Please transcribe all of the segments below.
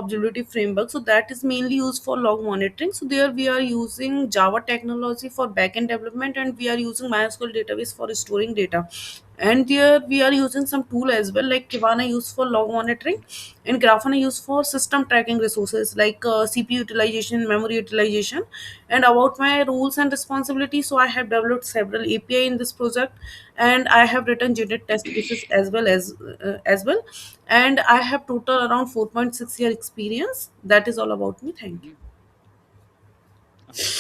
observability framework. So that is mainly used for log monitoring. So there we are using Java technology for backend development, and we are using MySQL database for storing data. And there we are using some tool as well, like Kibana used for log monitoring, and Grafana used for system tracking resources like CPU utilization, memory utilization. And about my roles and responsibilities, so I have developed several API in this project, and I have written unit test cases as well. And I have total around 4.6 year experience. That is all about me. Thank you. Mhm. Okay.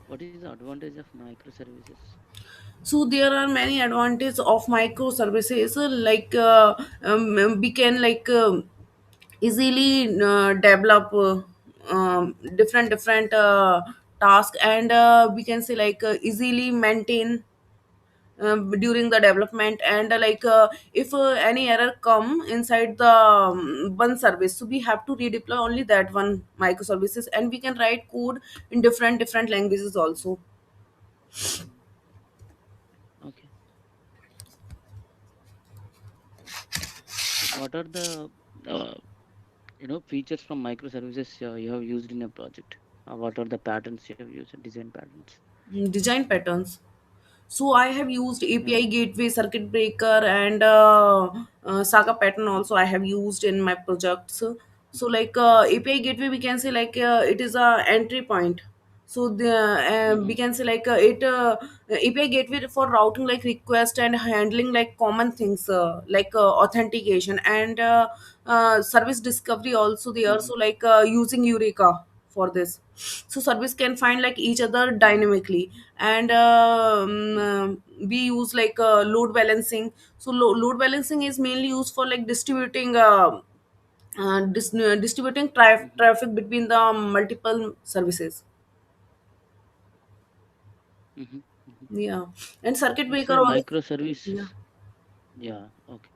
What is the advantage of microservices? So there are many advantages of microservices, like we can like easily develop different tasks, and we can say like easily maintain during the development. And if any error come inside the one service, so we have to redeploy only that one microservices, and we can write code in different languages also. Mhm. Okay. What are the uh, features from microservices you have used in a project? What are the patterns you have used? Design patterns. Design patterns. So I have used Yeah. API gateway, circuit breaker, and Saga pattern also I have used in my projects. So like API gateway, we can say like it is a entry point. So the we Mm-hmm. can say like it API gateway for routing like request and handling like common things like authentication and service discovery also there. Mm-hmm. So like using Eureka for this, so service can find like each other Mm-hmm. dynamically. And we use like load balancing. So load balancing is mainly used for like distributing distributing Mm-hmm. traffic between the multiple services. Mm-hmm. Mm-hmm. Yeah. And circuit breaker So also. Yeah. microservices. Yeah. Okay.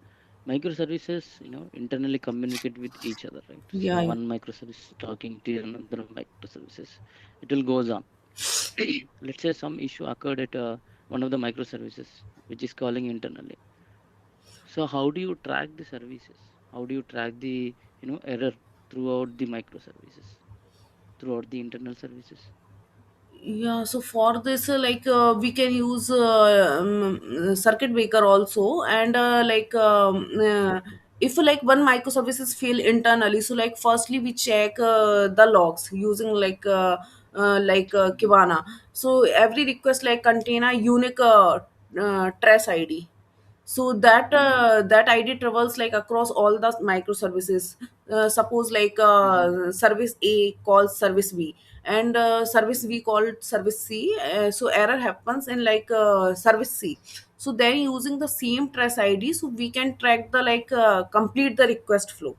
Microservices, internally communicate with each other, right? So Yeah, yeah. one microservice talking to another microservices, it will goes on. Let's say some issue occurred at one of the microservices, which is calling internally. So how do you track the services? How do you track the error throughout the microservices, throughout the internal services? Yeah, so for this, we can use circuit breaker also, and Okay. if like one microservices fail internally, so like firstly we check the logs using Mm-hmm. Kibana. So every request like contain a unique trace ID. So that Mm-hmm. that id travels like across all the microservices. Suppose like Mm-hmm. service A calls service B, and service Mm-hmm. B called service C. So error happens in like service C. So then using the same trace id, so we can track the like complete the request flow,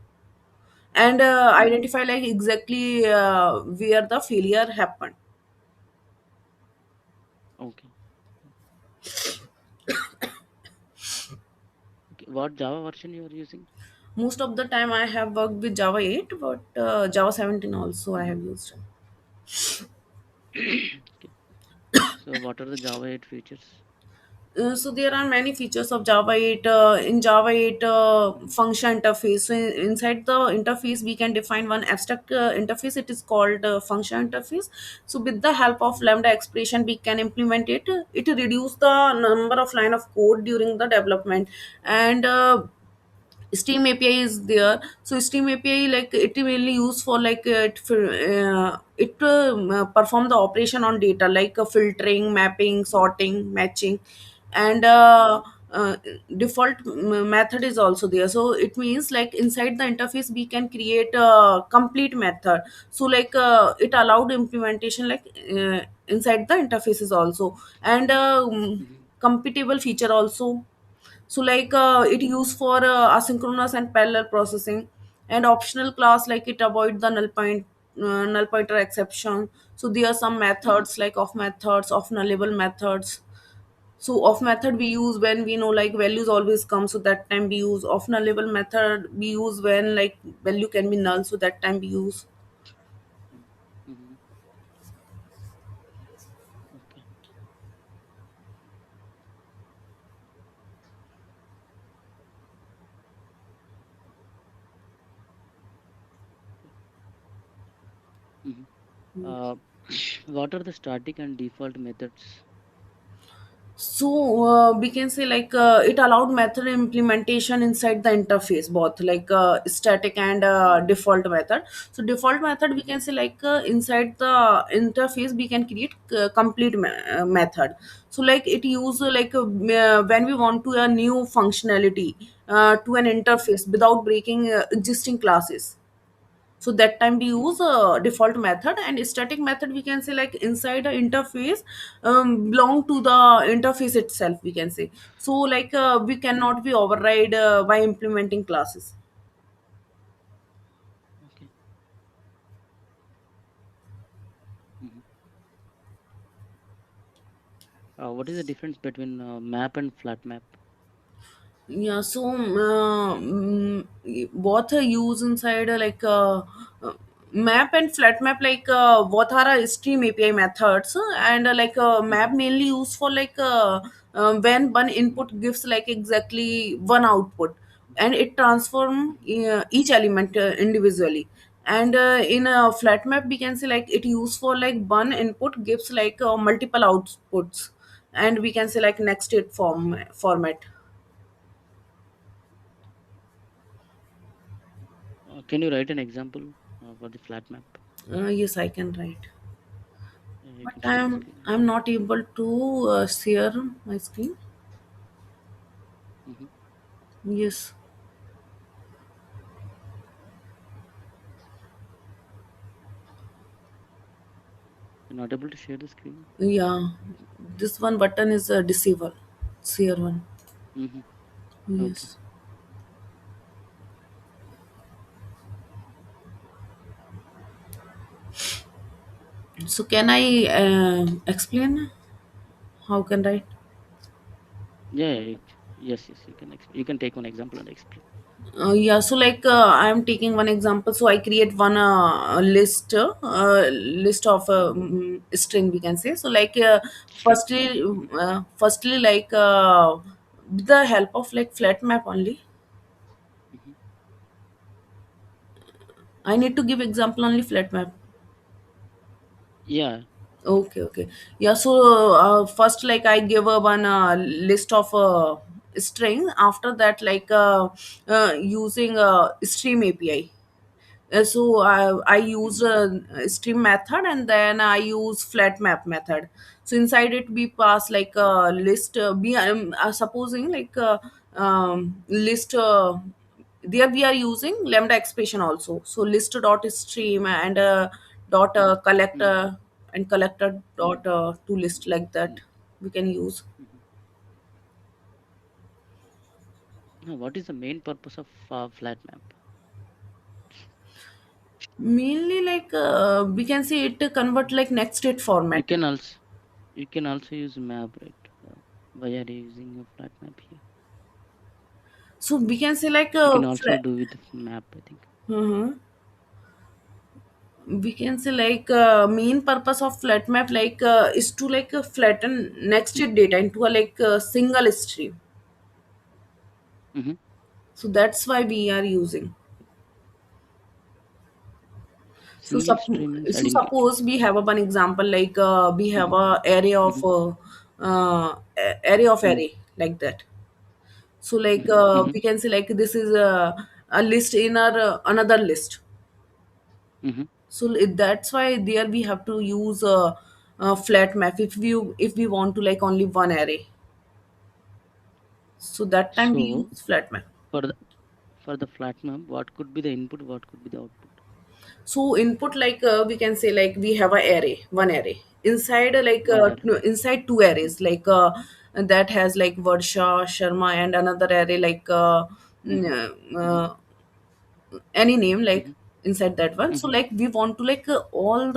and Mm-hmm. identify like exactly where the failure happened. Okay. Okay. What Java version you are using? Most of the time I have worked with Java 8, but Java 17 also I have Mm-hmm. used. Okay. So what are the Java 8 features? So there are many features of Java 8. In Java 8 Mm-hmm. function interface. So inside the interface, we can define one abstract interface. It is called function interface. So with the help of Mm-hmm. Lambda expression, we can implement it. It reduce the number of line of code during the development. And Steam API is there. So Steam API like it mainly used for like perform the operation on data like filtering, mapping, sorting, matching, and Mm-hmm. default method is also there. So it means like inside the interface we can create a complete method. So like it allowed implementation like inside the interfaces also, and Mm-hmm. compatible feature also. So like it used for asynchronous and parallel processing. And optional class like it avoid the null pointer exception. So there are some Mm-hmm. methods like off methods, off nullable methods. So off method we use when we know like values always come, so that time we use. Off nullable method we use when like value can be null, so that time we use. Mm-hmm. Okay. Uh, what are the static and default methods? So we can say like it allowed method implementation inside the interface, both like static and default method. So default method we Mm-hmm. can say like inside the interface we can create complete method. So like it use when we want to a new functionality to an Mm-hmm. interface without breaking existing classes. So that time we use Mm-hmm. a default method, and static method we can say like inside the interface belong to the interface itself, we can say. So like we Mm-hmm. cannot be override by implementing classes. Okay. Mm-hmm. What is the difference between map and flat map? Yeah, so both are used inside uh, map and flat map, like both are stream API methods, and Mm-hmm. map mainly used for when one Mm-hmm. input gives like exactly one output, and it transform Mm-hmm. each element individually. And in a flat map we can say like it used for like one input gives like multiple outputs, and we can say like next state format. Can you write an example for the flat map? Yes, I can write, You but can share the screen. I'm not able to share my screen. Mm-hmm. Yes, You're not able to share the screen. yeah, this one button is a disable, share one. Mm-hmm. Okay. Yes. So can I explain how can write? Yeah. Yeah, yes. Yes. You can. You can take one example and explain. Yeah, so like I'm taking one example. So I create one list of string, we can say. So like Mm-hmm. firstly like with the help of like flat map only. Mm-hmm. I need to give example only flat map. Yeah. Okay, okay. Yeah, so first like I give a one list of string. After that, like using a stream API. So I use Mm-hmm. a stream method, and then I use flat map method. So inside it we pass like a list. We supposing like list. There we are using lambda expression also. So list dot stream and dot Mm-hmm. collector, and collector Mm-hmm. dot to list, like that we can use. Mm-hmm. Now, what is the main purpose of flat map? Mainly like we can say it to convert like next state You format. can also use map, right? Why are you using a flat map here? So we can say like You can also do with the map, I think. we can say like main purpose of flat map like is to like flatten next state data into a like single stream. Mm-hmm. So that's why we are using. So, Single stream means I so didn't get you. suppose we have a one example like we have Mm-hmm. a Mm-hmm. array of array, like that. So like Mm-hmm. we can say like this is a list in our another list. Mm-hmm. So that's why there we have to use a flat map if we want to like only one array. So that time we So use flat map. for the flat map, what could be the input? What could be the output? So input like we can say like we have a array, one array inside One array. no, inside two arrays like that has like Varsha, Sharma, and another array like Mm-hmm. Mm-hmm. any name like Mm-hmm. inside that one. So Mm-hmm. like we want to like all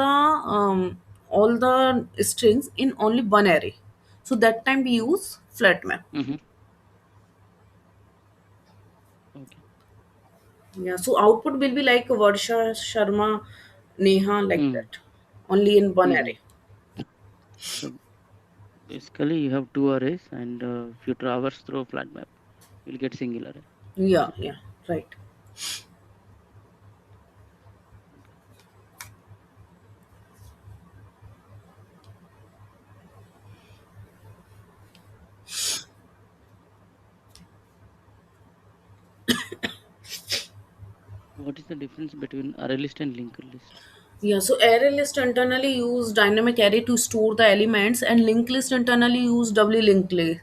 the strings in only one array. So that time we use flat map. Mm-hmm. Okay. Yeah, so output will be like Varsha, Sharma, Neha, like Mm. that, only in one Mm-hmm. array. So basically, you have two arrays, and if you traverse through flat map, you'll get single array. That's Yeah, it. yeah, right. What is the difference between array list and linked list? Yeah, so array list internally use dynamic array to store the elements, and linked list internally use doubly linked list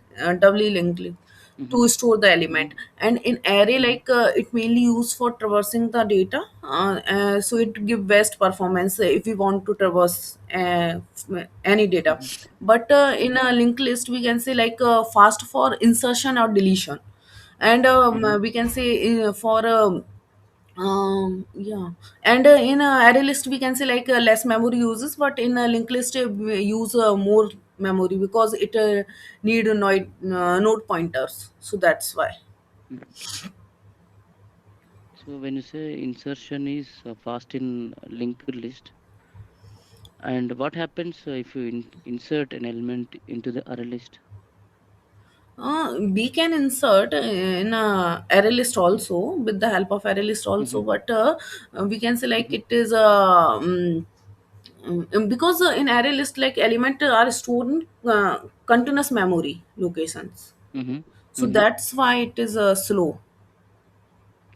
Mm-hmm. to store the Mm-hmm. element. And in array, Mm-hmm. it mainly used for traversing the data, so it give best performance if we want to traverse any data. Mm-hmm. But in Mm-hmm. a linked list, we can say fast for insertion or deletion, and Mm-hmm. we can say for yeah, and in a array list we can say less memory uses, but in a linked list we use more memory because it need node pointers, so that's why. Mm-hmm. So when you say insertion is fast in linked list, and what happens if you insert an element into the array list? We can insert in a array list also with the help of array list also, Mm-hmm. but we can say Mm-hmm. it is because in array list element are stored in continuous memory locations, Mm-hmm. so Mm-hmm. that's why it is slow.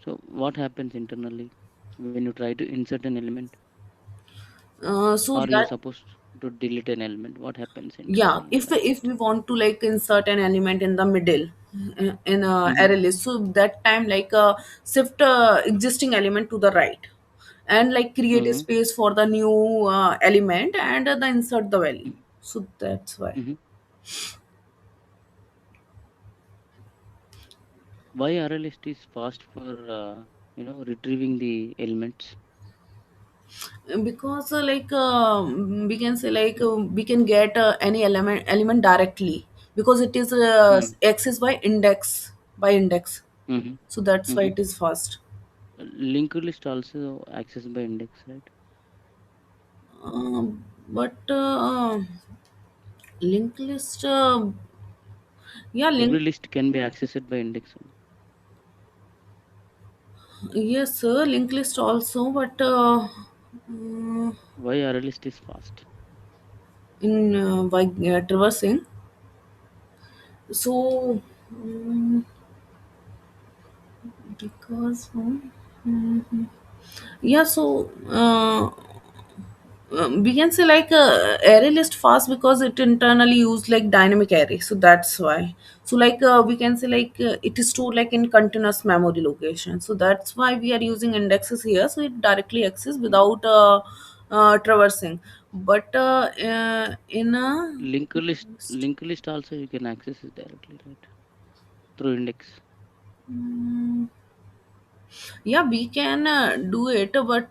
So what happens internally when you try to insert an element, So or you're that supposed to delete an element? What happens Yeah, internally in the if array if list? we want to insert an element in the middle in a Mm-hmm. array list, so that time shift existing element to the right, and create a Mm-hmm. space for the new element, and then insert the value, so that's why. Mm-hmm. Why array list is fast for retrieving the elements? Because we can say we can get any element directly, because it is Mm-hmm. accessed by index, Mm-hmm. so that's why Mm-hmm. it is fast. Linked list also accessed by index, right? But linked list, yeah, Every link, list can be accessed by index only. yes sir, linked list also, but Why array list is fast? in by traversing, so because mhm. Yeah, so we can say array list fast because it internally use dynamic array, so that's why. So we can say it is stored in continuous memory location, so that's why we are using indexes here, so it directly access Mm. without traversing. But in a Linked list also you can access it directly, right? Through index. mm, yeah, we can do it, but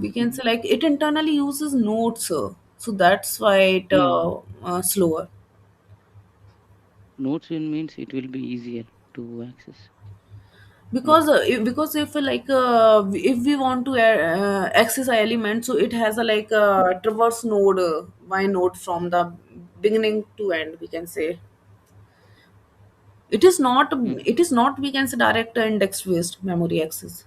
we can Mm-hmm. say it internally uses nodes, so that's why it Mm. slower. Nodes in means it will be easier to access, right? Because if we want to access a element, so it has a traverse node, by node from the beginning to end, we can say. Mm. It is not we can say direct index based memory access.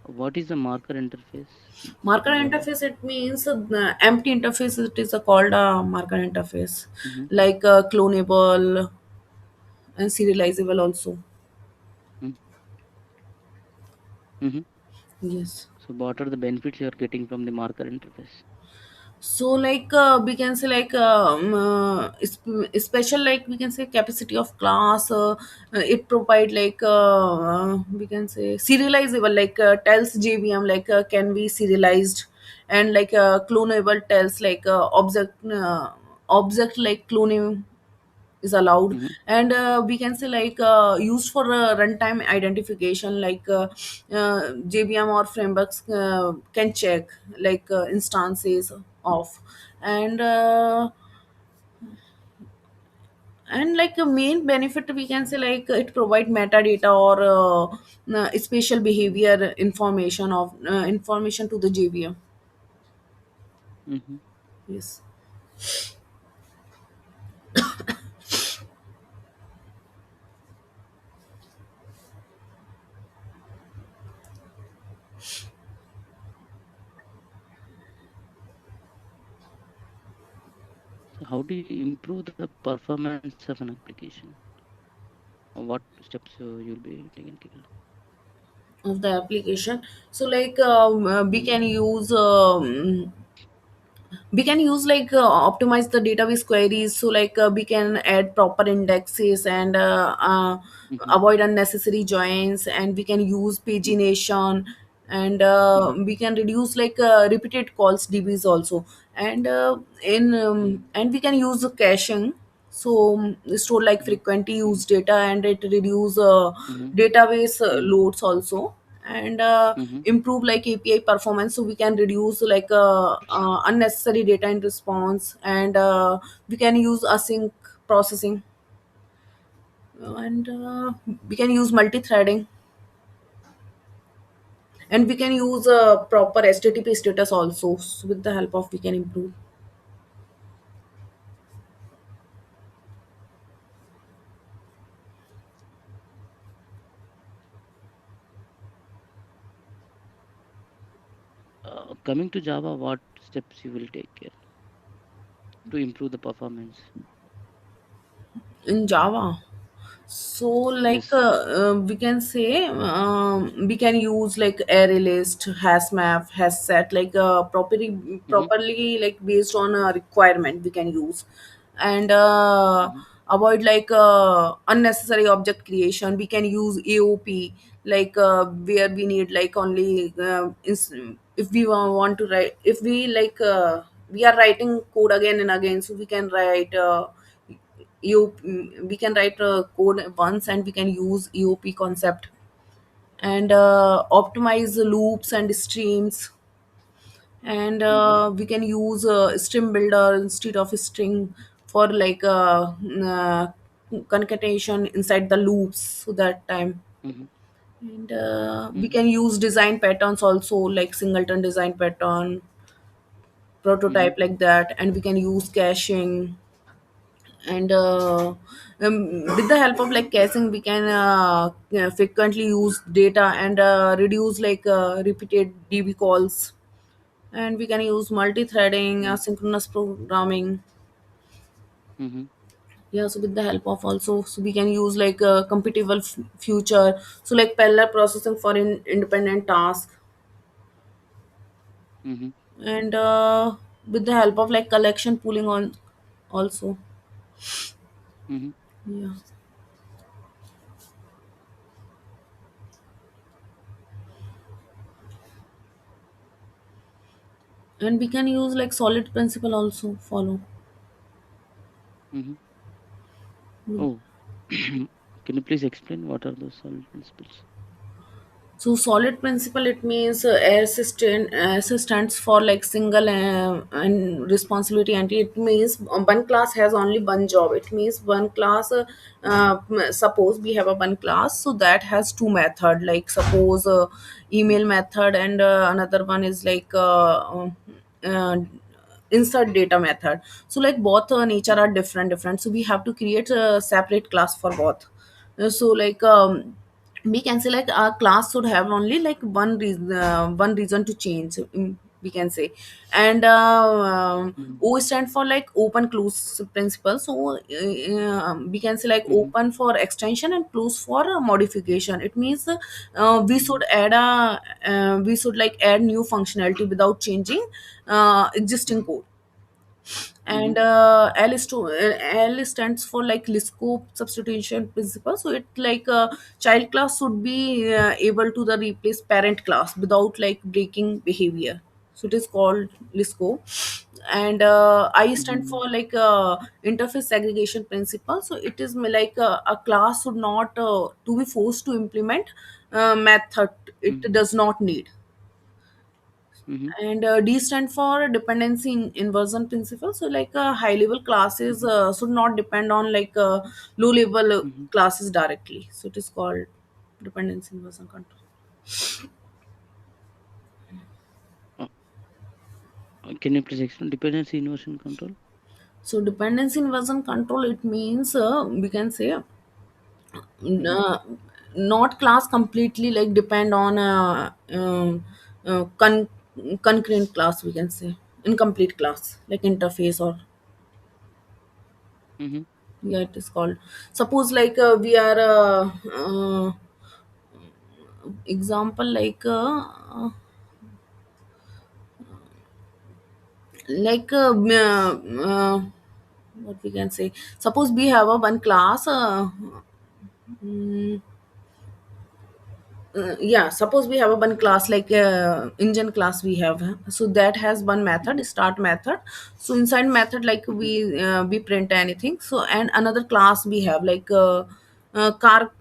What is the marker interface Marker in Java? interface, it means empty interface, it is called a marker interface, Mm-hmm. clonable and serializable also. Mm-hmm. Yes. So what are the benefits you are getting from the marker interface? So we can say special, we can say capacity of class, it provide we can say serializable, tells JVM can be serialized, and clonable tells object cloning is allowed, Mm-hmm. and we can say used for runtime identification, JVM or frameworks can check instances of, and a main benefit, we can say it provide metadata or spatial behavior information to the JVM. Mm-hmm. Yes. So how do you improve the performance of an application? What steps you'll be taking care? of the application. So like we Mm-hmm. can use optimize the database queries, so like we can add proper indexes and Mm-hmm. avoid unnecessary joins, and we can use pagination, and Mm-hmm. we can reduce like repeated calls dbs also, and in and we can use the caching, so store like Mm-hmm. frequently Mm-hmm. used data, and it reduce Mm-hmm. database Mm-hmm. loads also, and Mm-hmm. improve like api performance, so we can reduce like unnecessary data in response, and we can use async processing, and we can use multi-threading, and we can use proper http status also, so with the help of we can improve. Coming to Java, what steps you will take care to improve the performance? In java, so like Yes. we can say we can use like array list, hash map, hash set, like Mm-hmm. properly like based on a requirement we can use, and Mm-hmm. avoid like unnecessary object creation. We can use aop, like where we need like only if we want to write, if we like we are writing code again and again, so we can write we can write a code once, and we can use eop concept, and optimize the loops and streams, and Mm-hmm. we can use a stream builder instead of a string for like concatenation inside the loops, so that time, Mm-hmm. and we Mm-hmm. can use design patterns also, like singleton design pattern, Mm-hmm. prototype like that, and we can use caching, and with the help of like caching we can frequently use data, and reduce like repeated db calls, and we can use multi-threading, asynchronous programming. Mm-hmm. Yeah, so with the help of also, so we can use like computable future, so like parallel processing for independent task, Mm-hmm. and with the help of like collection pooling on also. Mm-hmm. Yeah, and we can use like solid principle also follow. Mm-hmm. Oh, can you please explain what are those solid principles? So solid principle, it means S stands for like single and responsibility entity. It means one class has only one job. It means one class. Suppose we have a one class, so that has two method. Like suppose email method, and another one is like uh, insert data method. So like both nature are different. So we have to create a separate class for both. So like we can say like our class should have only like one reason to change, we can say, and Mm-hmm. o stand for like open close principle, so we can say like Mm-hmm. open for extension and close for modification. It means Mm-hmm. we should like add new functionality without changing existing Mm-hmm. code, Mm-hmm. and L stands for like Lisco substitution principle. So it like child class should be able to the replace parent class without like breaking behavior. So it is called Lisco, and I stand Mm-hmm. for like interface segregation principle. So it is like a class should not to be forced to implement method it does not need, Mm-hmm. and D stand for dependency inversion principle. So like high level classes Mm-hmm. should not depend on like low level Mm-hmm. classes directly. So it is called dependency inversion control. Uh, can you please explain dependency inversion control? So dependency inversion control, it means we can say Mm-hmm. uh, not class completely like depend on concurrent class, we can say incomplete class like interface or Mm-hmm. Yeah, it is called. Suppose like we are example like what we can say. Suppose we have a one class. Mm, yeah, suppose we have a one class like engine class we have, so that has one method, Mm-hmm. start method. So inside method like Mm-hmm. we print anything. So and another class we have like car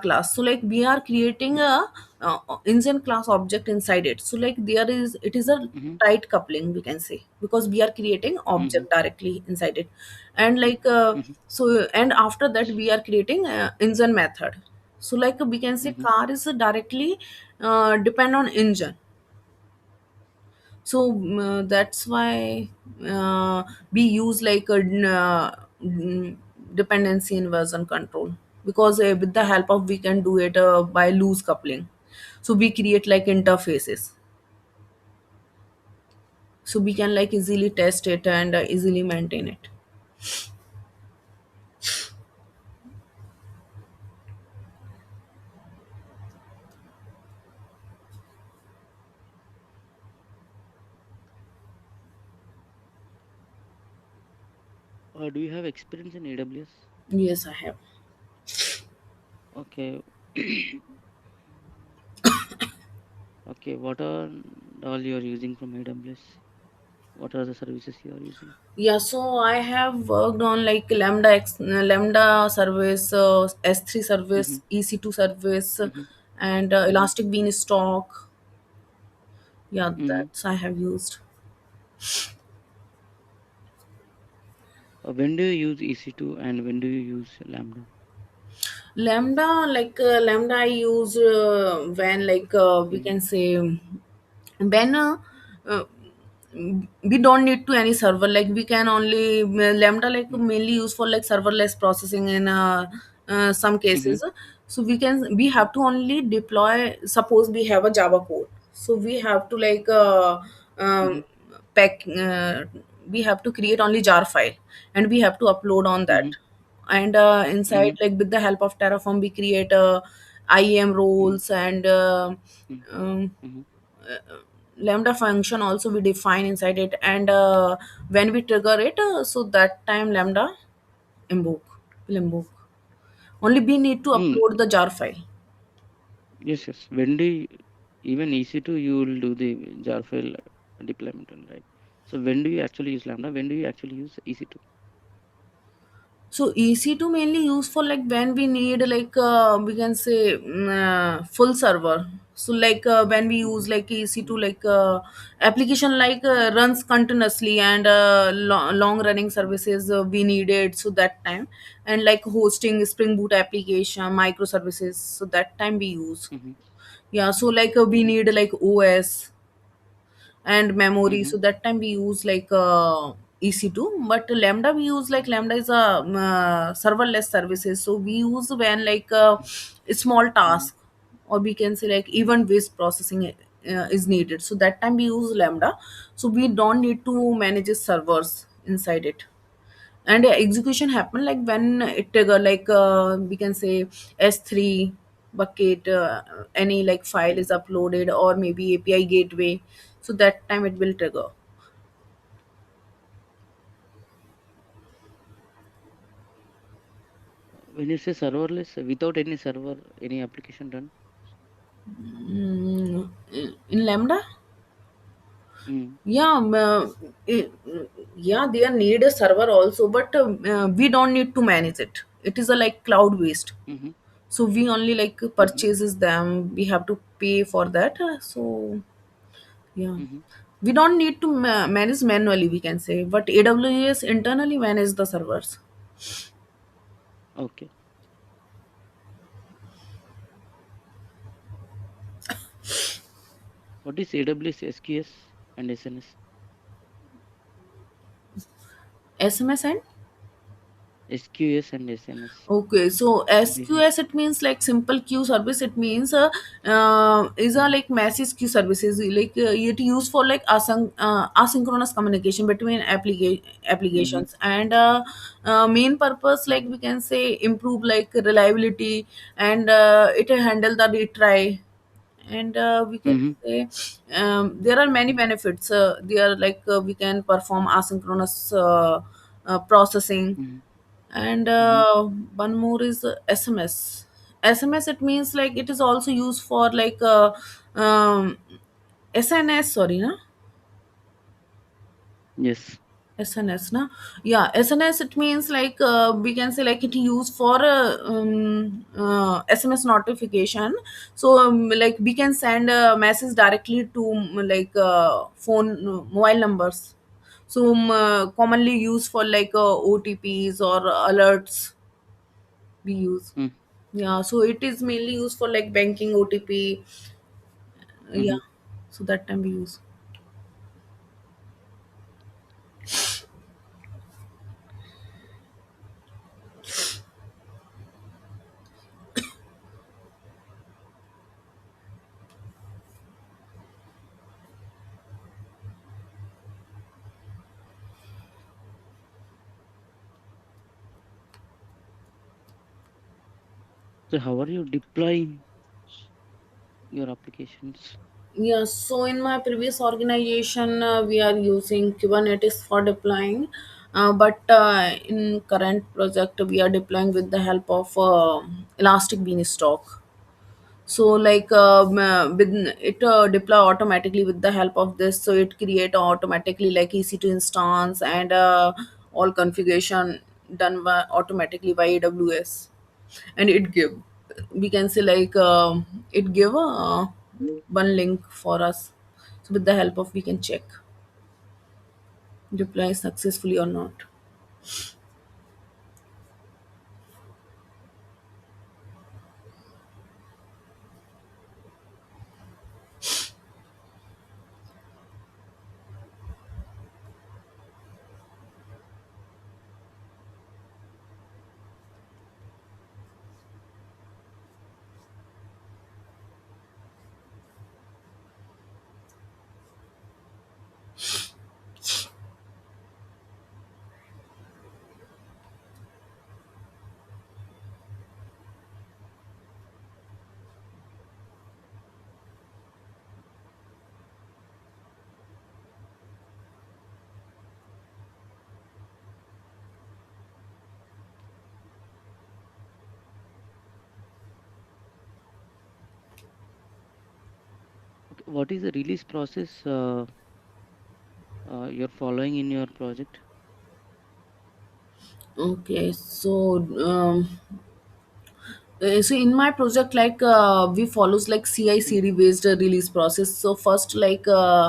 class. So like we are creating a engine class object inside it. So like there is, it is a Mm-hmm. tight coupling we can say, because we are creating Mm-hmm. object directly inside it. And like Mm-hmm. so and after that we are creating engine method. So like we can say Mm-hmm. car is directly depend on engine. So that's why we use like a dependency inversion control, because with the help of we can do it by loose coupling. So we create like interfaces, so we can like easily test it and easily maintain it. Do you have experience in AWS? Yes, I have. Okay. Okay. What are all you are using from AWS? What are the services you are using? Yeah, so I have worked on like Lambda service, S3 Mm-hmm. service, EC2 service, Mm-hmm. and Mm-hmm. Elastic Beanstalk. Yeah, Mm-hmm. that's I have used. When do you use EC2 and when do you use Lambda? Lambda, like Lambda, I use when like we Mm-hmm. can say when uh, we don't need to any server, like we can only Lambda like mainly used for like serverless processing in some Mm-hmm. cases. So we have to only deploy, suppose we have a Java code, so we have to like Mm-hmm. pack we have to create only jar file, and we have to upload on that. Mm-hmm. And inside Mm-hmm. like with the help of Terraform we create IAM Mm-hmm. roles and um, Mm-hmm. lambda function also we define inside it. And when we trigger it, so that time lambda invoke will invoke. Only we need to Mm. upload the jar file. Yes, yes. When do you, even EC2 you will do the jar file deployment, on, right? So when do you actually use Lambda? When do you actually use EC2? So EC2 mainly used for like when we need like we can say full server. So like when we Mm-hmm. use like EC2 like application like runs continuously and long running services we needed, so that time. And like hosting Spring Boot application microservices, so that time we use. Mm-hmm. Yeah, so like we Mm-hmm. need like OS and memory, Mm-hmm. so that time we use like EC2. But lambda we use like lambda is a serverless services, so we use when like a small Mm-hmm. task, or we can say like event based processing is needed, so that time we use lambda. So we don't need to manage servers inside it. And execution happen like when it trigger like we can say S3 bucket, any like file is Mm-hmm. uploaded, or maybe API gateway, so that time it will trigger. When you say serverless, without any server, any application done? In lambda, Mm. yeah, yeah, they need a server also, but we don't need to manage it. It is a like cloud based, Mm-hmm. so we only like Mm-hmm. purchases them, we have to pay for that. So yeah, Mm-hmm. we don't need to manage manually we can say, but AWS internally manage the servers. Okay. What is AWS SQS and SNS? SMS and SQS and SNS. Okay, so This is SQS it means like simple queue service. It means is a like massive queue services like it used for like asynchronous communication between mm-hmm, applications, and main purpose like we can say improve like reliability, and it handle the retry, and we can mm-hmm, say there are many benefits. They are like we can perform asynchronous processing, mm-hmm, and mm-hmm. one more is SMS. SMS it means like it is also used for like SNS, sorry na, Yes. SNS na, yeah, SNS it means like we can say like it used for SMS notification. So like we can send a message directly to like phone mobile numbers. So commonly used for like OTPs or alerts we use. Mm, Yeah, so it is mainly used for like banking OTP. mm-hmm. Yeah, so that time we use. So how are you deploying your applications? Yeah, so in my previous organization, we are using Kubernetes for deploying, but in current project, we are deploying with the help of Elastic Beanstalk. So like with it deploy automatically with the help of this, so it create automatically like EC2 instance, and all configuration done by automatically by AWS, and it give, we can say like it give one link for us, so with the help of we can check deploy successfully or not. Okay, what is the release process you're following in your project? Okay, so so in my project like we follows like Mm, CI/CD based release process. So first like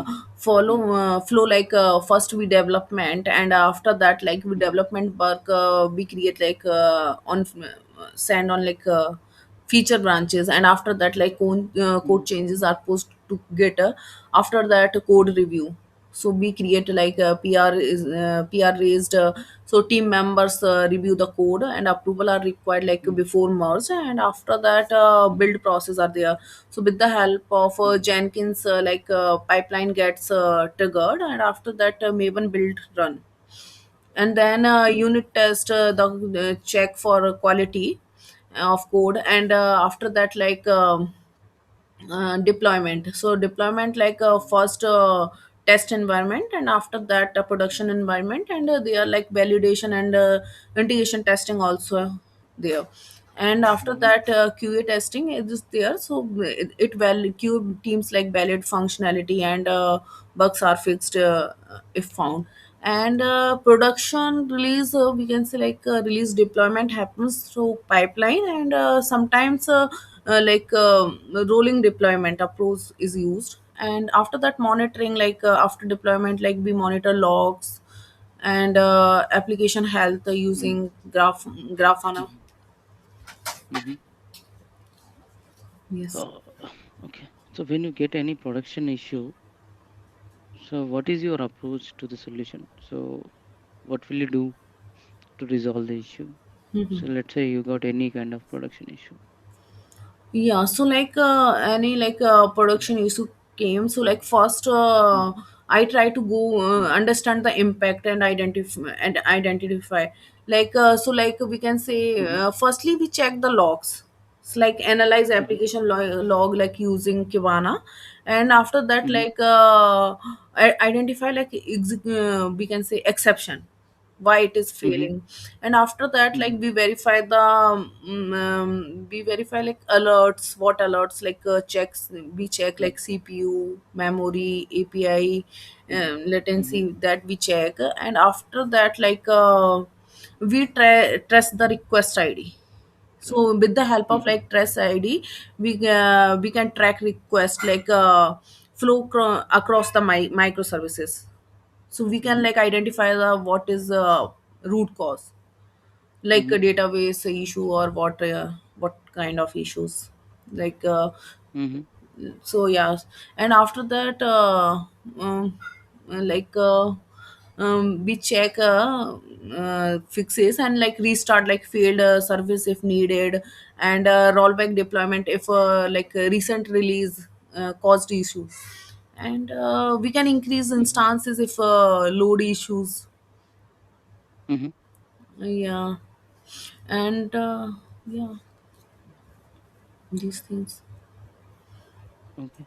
mm, follow mm, flow like first we development, and after that like we mm, development work we create like on send on like feature branches, and after that like code mm, changes are posted to Git. After that code review, so we create like a PR raised, so team members review the code and approval are required like mm, before merge, and after that mm, build process are there. So with the help of mm, Jenkins like pipeline gets triggered, and after that Maven build run, and then unit test the check for quality of code, and after that like deployment. So deployment like first test environment, and after that production environment, and they are like validation and integration testing also there, and after mhm, that QA testing is there. So Q teams like valid functionality, and bugs are fixed if found, and production release we can say like release deployment happens through pipeline, and sometimes like rolling deployment approach is used, and after that monitoring like after deployment like we monitor logs and application health mm, using Grafana. mhm, mhm. Yes. Uh, okay. So when you get any production issue, so what is your approach to the solution? So what will you do to resolve the issue. Mhm. So let's say you got any kind of production issue. Yeah, so like any like production issue came. So like first, Mm-hmm. I try to go understand the impact and identify. Like so, like we can say, Mm-hmm. firstly we check the logs. It's like analyze Mm-hmm. application log like using Kibana, and after that Mm-hmm. like identify like we can say exception why it is Mm-hmm. failing. And after that like Mm-hmm. we verify like alerts, what alerts like checks we check like CPU, memory, API, Mm-hmm. latency that we check. And after that like we test the request ID. So with the help of Mm-hmm. like trace ID, we can track request like across the microservices. So we can Mm-hmm. like identify the what is the root cause, like a Mm-hmm. database issue or what kind of issues, like Mm-hmm. so yeah. And after that um, like we check fixes and like restart like failed service if needed, and rollback deployment if like a recent release caused issue. And we can increase Mm-hmm. instances if load issues. Mm-hmm. Yeah. And yeah, these things. Okay.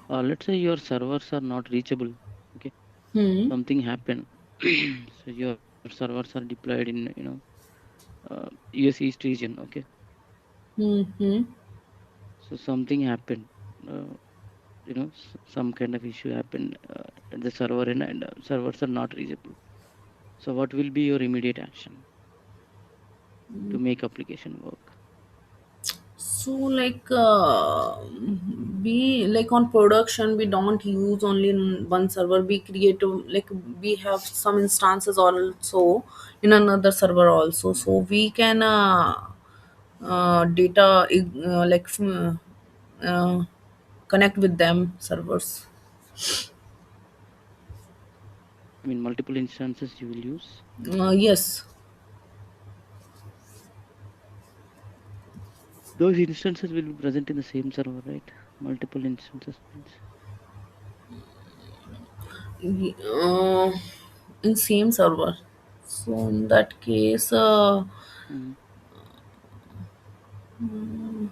Let's say your servers are not reachable. Okay. Hmm. Something happened. So your servers are deployed in, US East region. Okay. Hmm. Hmm. So something happened. Uh, some kind of issue happened at the server end, and servers are not reachable. So what will be your immediate action to make application work? So like we like on production we don't use only in one server. We create like we have some instances also in another server also. So we can data uh, connect with them servers. I mean, multiple instances you will use. Yes. Those instances will be present in the same server, right? Multiple instances means. uh, in same server. So in that case, Mm,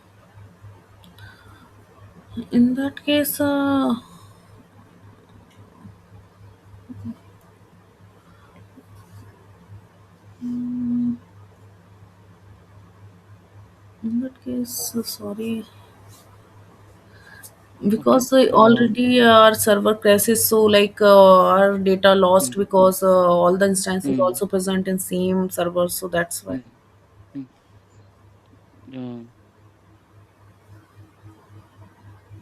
in that case, in that case, sorry, okay. because already our server crashes, so like our data lost Mm, because all the instances mm, also present in same server, so that's why. mm, mm. Uh,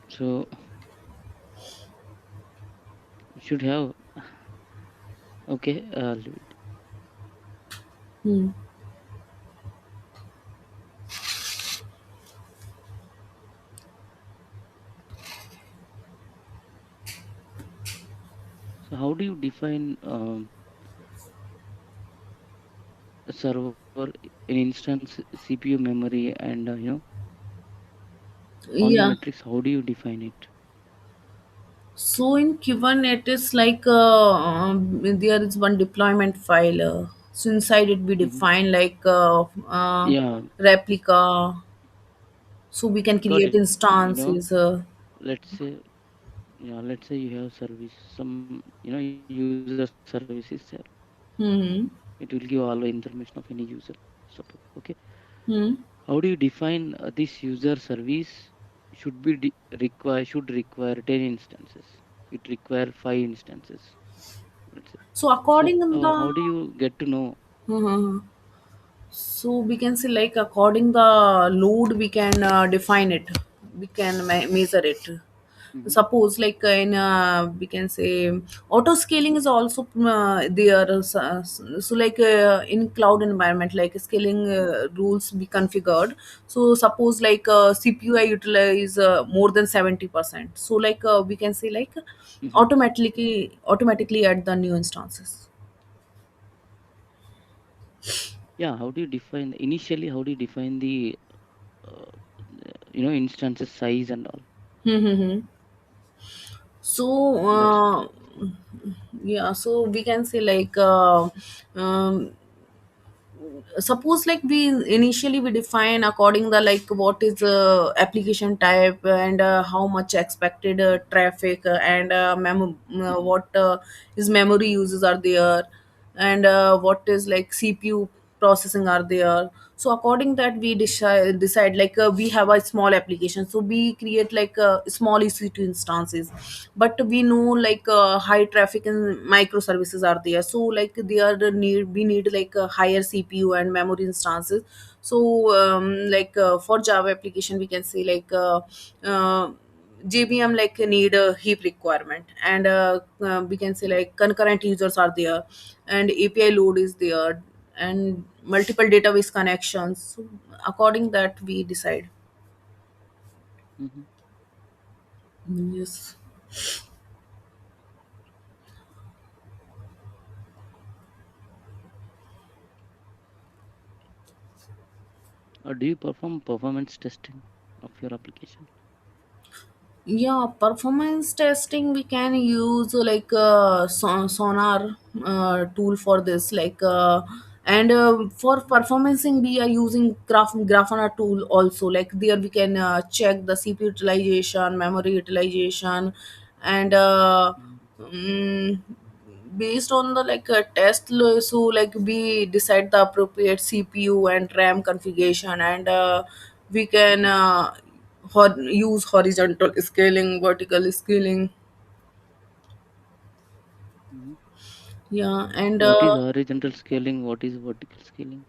so you should have. Okay. Leave it. Hmm. So how do you define a server, an instance, CPU memory, and all the Yeah. metrics? How do you define it? So in Kubernetes, like there is one deployment file. So inside it we Hmm. define like Yeah, replica, so we can got create it. instances. Let's say, yeah, let's say you have service, some user service is there. Hmm. It will give all the information of any user. Suppose, okay. Hmm. How do you define this user service should be should require 10 instances? It require 5 instances. Let's say. So So according in how the do you get to know? Mhm. So we can say like according the load we can define it. we can measure it. Mm-hmm. Suppose like in we can say auto scaling is also there. So like in cloud environment, like scaling rules be configured. So suppose like cpu I utilize more than 70%, so like we can say like Mm-hmm. automatically add the new instances. Yeah, how do you define initially? How do you define the uh, instances size and all? Hmm. So That's interesting. yeah, so we can say like um, suppose like we initially we define according the like what is application type and how much expected traffic and Mm-hmm. what is memory uses are there, and what is like cpu processing are there. So according that we decide like we have a small application, so we create like small ec2 instances. But we know like high traffic and microservices are there, so like they are the need, we need like a higher cpu and memory instances. So like for java application we can say like uh, JVM like need a heap requirement, and we can say like concurrent users are there, and API load is there, and multiple database connections. So according that we decide. Mm-hmm. Yes. Or do you perform performance testing of your application? Yeah, performance testing we can use like sonar tool for this, like and for performancing we are using grafana tool also. Like there we can check the cpu utilization, memory utilization, and Mm-hmm. mm, based on the like so like we decide the appropriate cpu and ram configuration, and we can Mm-hmm. use horizontal scaling, vertical scaling. Mm-hmm. Yeah, and What is horizontal scaling? What is vertical scaling?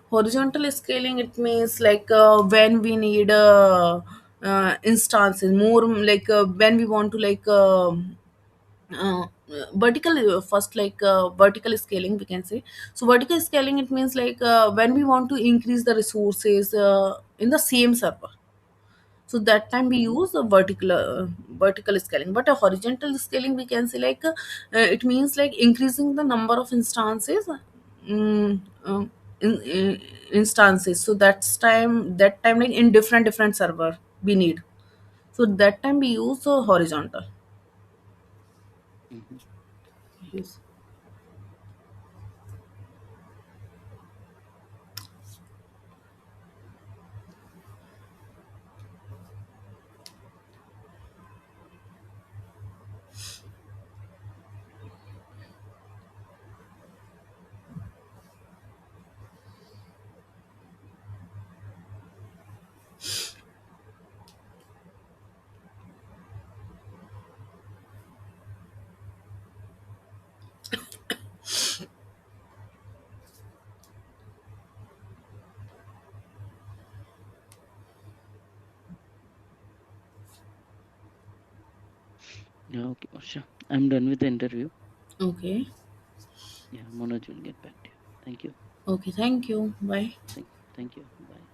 horizontal scaling it means like when we need instances more, like when we want to like uh, vertical first like vertical scaling we can say. So vertical scaling it means like when we want to increase the resources in the same server, so that time we Mm-hmm. use a vertical scaling. But a horizontal scaling we can say like it means like increasing the number of instances, mm, um, instances. So that time like in different server we need, so that time we use horizontal. Mm-hmm. Okay. Yes. Yeah, okay, Varsha. I'm done with the interview. Okay. Yeah, Manoj will get back to you. Thank you. Okay, thank you, bye. Thank you. Bye.